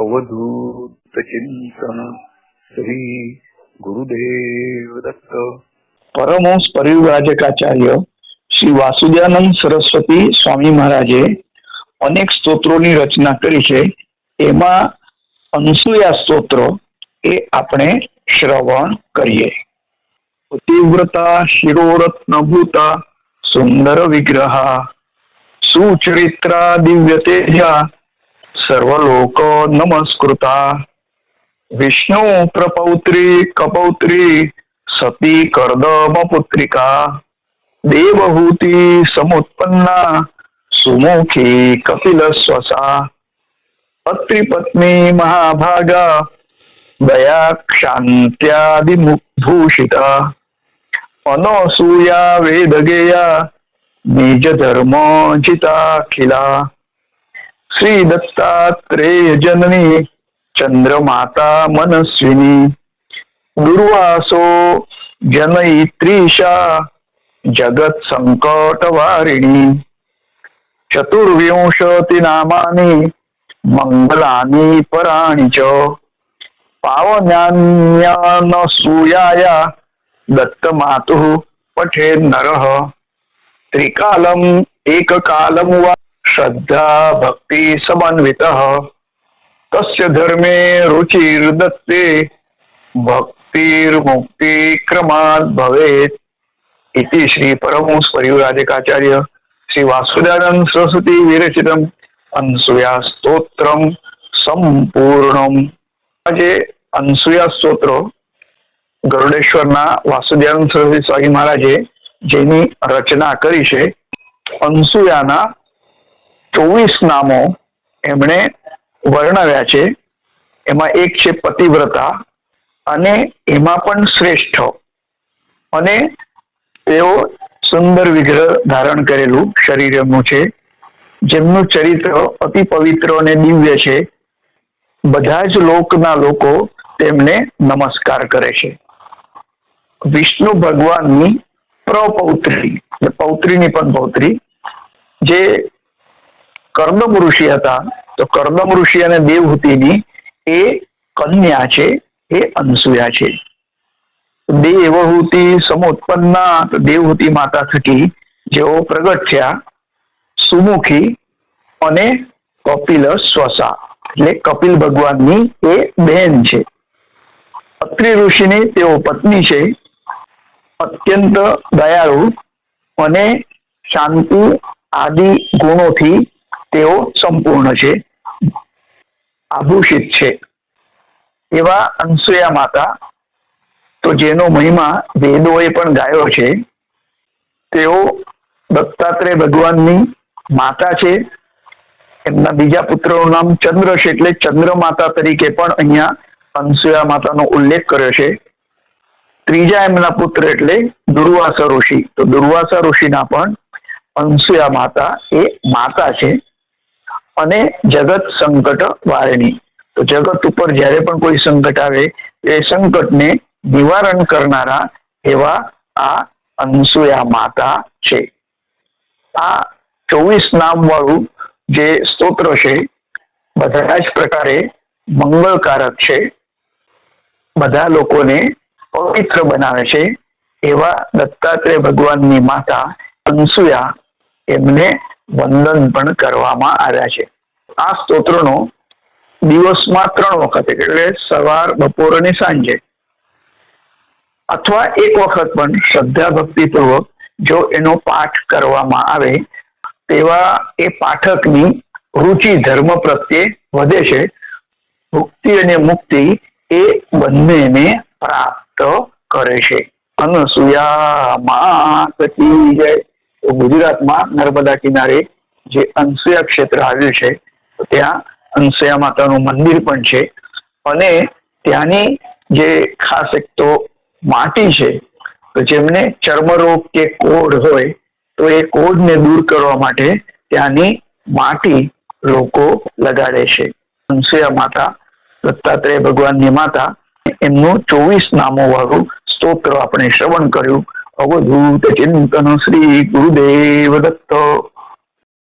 अवधूत चिंतन श्री गुरुदेव दत्त। परमहंस परिव्राजकाचार्य श्री वासुदेवानंद सरस्वती स्वामी महाराजे अनेक स्तोत्रोनी रचना करी छे। एमां अनसुया स्तोत्र ए आपणे श्रवण करिए। तीव्रता शिरोरत्नभूता सुंदर विग्रह सुचरित्रा दिव्य तेजा सर्वलोक नमस्कृता विष्णु प्रपौत्री कपौत्री सती कर्दम पुत्रिका देवहूति समुत्पन्ना सुमुखी कपिल स्वसा पत्नी महाभागा दया क्षांत्यादि भूषिता अनसूया वेदगेया निज धर्म जिताखिला श्री दत्तात्रेय जननी चंद्रमाता मनस्विनी दुर्वासो जनयित्रीशा जगत संकट वारिणी चतुर्विंशति नामानि मंगलानि पराणि च पावनान्यानसूयाया दत्तमातुः पठेत् नरः त्रिकालम् एककालं वा श्रद्धा भक्ति समन्वितः तस्य धर्मे रुचिर्दत्ते भक्तिर्मुक्ति क्रमात् भवेत् इति श्री परमहंस परिव्राजकाचार्य श्री वासुदेवानंद सरस्वती विरचितम् अनसूया स्तोत्रम संपूर्णम। जे अनसूया स्तोत्र गरुडेश्वરના વાસુદેવાનંદ સરસ્વતી સ્વામી મહારાજે જેની રચના કરી છે, અનસૂયાના 24 નામો એમણે વર્ણવ્યા છે। એમાં એક છે પતિવ્રતા અને એમાં પણ શ્રેષ્ઠ, અને તેઓ સુંદર વિગ્રહ ધારણ કરેલું શરીર એમનું છે, જેમનું ચરિત્ર અતિ પવિત્ર અને દિવ્ય છે। બધા જ લોકના લોકો તેમને નમસ્કાર કરે છે। વિષ્ણુ ભગવાનની પ્રપૌત્રી, પૌત્રીની પણ પૌત્રી, જે કર્દમ ઋષિ હતા, તો કર્દમ ઋષિ અને દેવહૂતિની એ કન્યા છે, એ અનસૂયા છે। દેવહૂતિ સમુત્પન્ના, તો દેવહૂતિ માતા થકી જેઓ પ્રગટ થયા, સુમુખી અને કપિલ સ્વસા એટલે કપિલ ભગવાનની એ બહેન છે। અત્રિ ઋષિની તેઓ પત્ની છે। અત્યંત દયાળુ અને શાંતિ આદિ ગુણોથી તેઓ સંપૂર્ણ છે, આભૂષિત છે। એવા અનસૂયા માતા, તો જેનો મહિમા વેદોએ પણ ગાયો છે। તેઓ દત્તાત્રેય ભગવાનની માતા છે। એમના બીજા પુત્રનું નામ ચંદ્ર છે, એટલે ચંદ્ર માતા તરીકે પણ અહીંયા અનસૂયા માતાનો ઉલ્લેખ કર્યો છે। ત્રીજા એમના પુત્ર એટલે દુર્વાસા ઋષિ, તો દુર્વાસા ઋષિના પણ અનસૂયા માતા એ માતા છે। અને જગત સંકટ વારિણી, તો જગત ઉપર જ્યારે પણ કોઈ સંકટ આવે એ સંકટને નિવારણ કરનારા એવા આ અનસૂયા માતા છે। આ 24 નામ વાળું જે સ્તોત્ર છે બધા જ પ્રકારે મંગળકારક છે, બધા લોકોને પવિત્ર બનાવે છે। એવા દત્તાત્રેય ભગવાનની માતા અનસૂયા એમને વંદન પણ કરવામાં આવ્યા છે। આ સ્તોત્રનો દિવસમાં 3 વખત એટલે સવાર, બપોર અને સાંજે, અથવા એક વખત પણ શ્રદ્ધા ભક્તિપૂર્વક જો એનો પાઠ કરવામાં આવે તેવા એ પાઠકની રુચિ ધર્મ પ્રત્યે વધે છે। ભુક્તિ અને મુક્તિ એ બંનેને પ્રાપ્ત કરે છે। અનસૂયા માત કી જય। ગુજરાતમાં નર્મદા કિનારે જે અનસૂયા ક્ષેત્ર આવ્યું છે, ત્યાં અનસૂયા માતાનું મંદિર પણ છે। અને ત્યાંની જે ખાસ એક તો માટી છે, તો જેમને ચર્મરોગ કે કોઢ હોય તો એ કોઢને દૂર કરવા માટે ત્યાંની માટી લોકો લગાડે છે। અનસૂયા માતા દત્તાત્રેય ભગવાનની માતા, એમનું 24 નામો વાળું સ્તોત્ર આપણે શ્રવણ કર્યું। અવધૂત ચિંતન શ્રી ગુરુદેવ દત્ત।